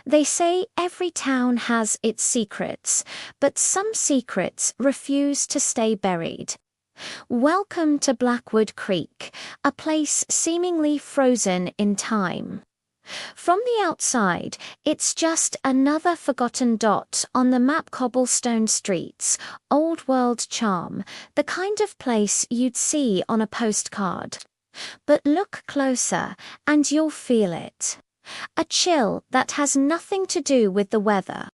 They say every town has its secrets, but some secrets refuse to stay buried. Welcome to Blackwood Creek, a place seemingly frozen in time. From the outside, it's just another forgotten dot on the map. Cobblestone streets, old world charm, the kind of place you'd see on a postcard. But look closer, and you'll feel it. A chill that has nothing to do with the weather.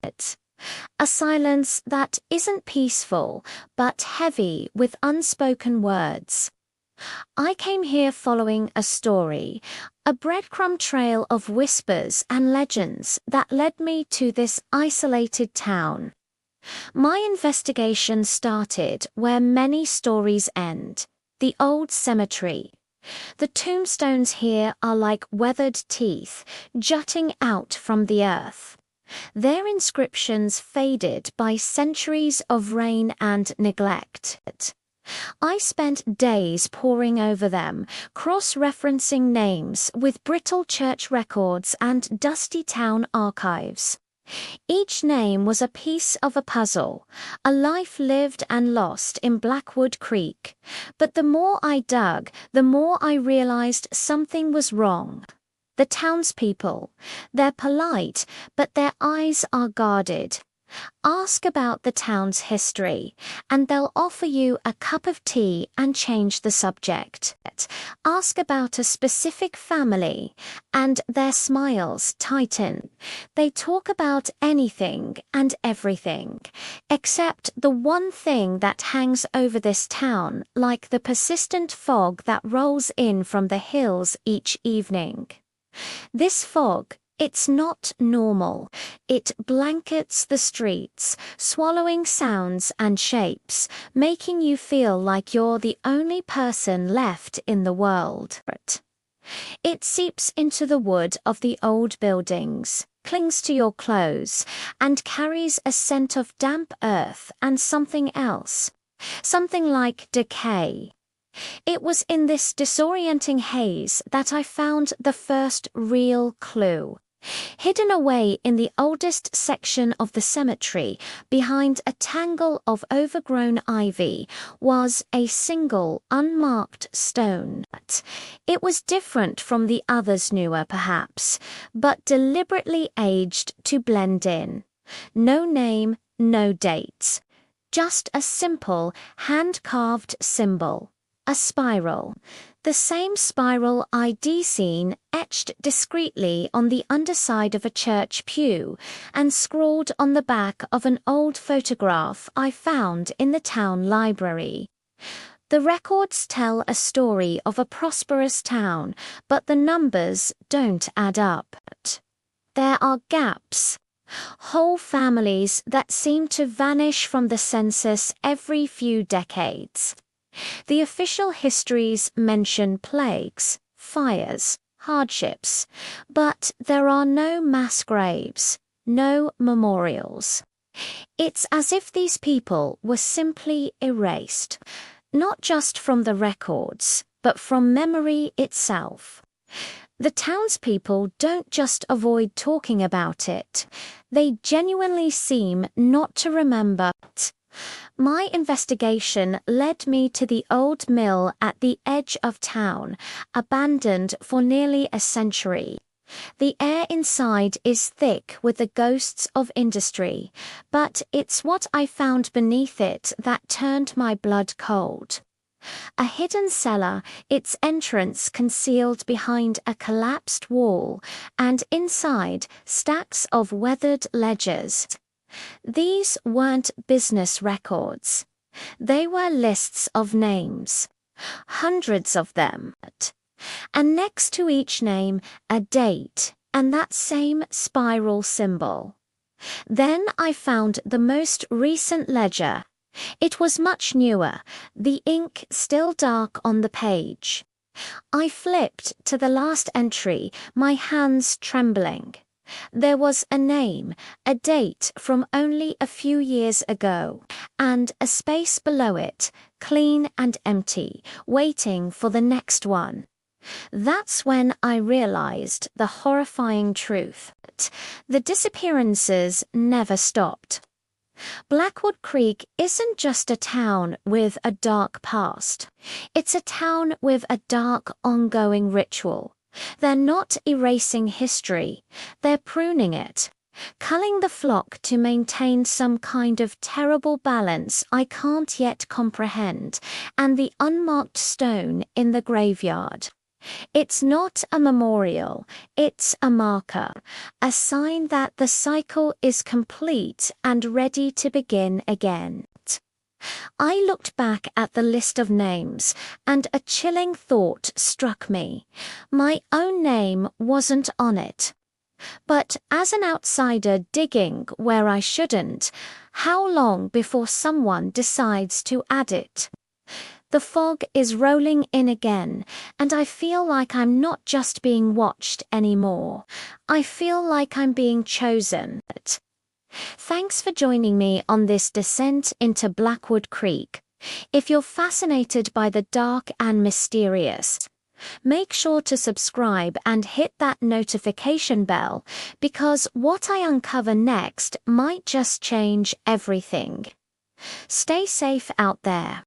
A silence that isn't peaceful, but heavy with unspoken words. I came here following a story, a breadcrumb trail of whispers and legends that led me to this isolated town. My investigation started where many stories end, the old cemetery. The tombstones here are like weathered teeth, jutting out from the earth. Their inscriptions faded by centuries of rain and neglect. I spent days poring over them, cross-referencing names with brittle church records and dusty town archives. Each name was a piece of a puzzle, a life lived and lost in Blackwood Creek. But the more I dug, the more I realized something was wrong. The townspeople, they're polite, but their eyes are guarded. Ask about the town's history, and they'll offer you a cup of tea and change the subject. Ask about a specific family, and their smiles tighten. They talk about anything and everything, except the one thing that hangs over this town, like the persistent fog that rolls in from the hills each evening. This fog, it's not normal. It blankets the streets, swallowing sounds and shapes, making you feel like you're the only person left in the world. It seeps into the wood of the old buildings, clings to your clothes, and carries a scent of damp earth and something else. Something like decay. It was in this disorienting haze that I found the first real clue. Hidden away in the oldest section of the cemetery, behind a tangle of overgrown ivy, was a single, unmarked stone. It was different from the others, newer perhaps, but deliberately aged to blend in. No name, no dates. Just a simple, hand-carved symbol. A spiral. The same spiral I'd seen etched discreetly on the underside of a church pew and scrawled on the back of an old photograph I found in the town library. The records tell a story of a prosperous town, but the numbers don't add up. There are gaps. Whole families that seem to vanish from the census every few decades. The official histories mention plagues, fires, hardships, but there are no mass graves, no memorials. It's as if these people were simply erased, not just from the records, but from memory itself. The townspeople don't just avoid talking about it, they genuinely seem not to remember it. My investigation led me to the old mill at the edge of town, abandoned for nearly a century. The air inside is thick with the ghosts of industry, but it's what I found beneath it that turned my blood cold. A hidden cellar, its entrance concealed behind a collapsed wall, and inside stacks of weathered ledgers. These weren't business records. They were lists of names. Hundreds of them. And next to each name, a date, and that same spiral symbol. Then I found the most recent ledger. It was much newer, the ink still dark on the page. I flipped to the last entry, my hands trembling. There was a name, a date from only a few years ago, and a space below it, clean and empty, waiting for the next one. That's when I realized the horrifying truth. The disappearances never stopped. Blackwood Creek isn't just a town with a dark past. It's a town with a dark, ongoing ritual. They're not erasing history, they're pruning it, culling the flock to maintain some kind of terrible balance I can't yet comprehend, and the unmarked stone in the graveyard. It's not a memorial, it's a marker, a sign that the cycle is complete and ready to begin again. I looked back at the list of names, and a chilling thought struck me. My own name wasn't on it. But as an outsider digging where I shouldn't, how long before someone decides to add it? The fog is rolling in again, and I feel like I'm not just being watched anymore. I feel like I'm being chosen. Thanks for joining me on this descent into Blackwood Creek. If you're fascinated by the dark and mysterious, make sure to subscribe and hit that notification bell, because what I uncover next might just change everything. Stay safe out there.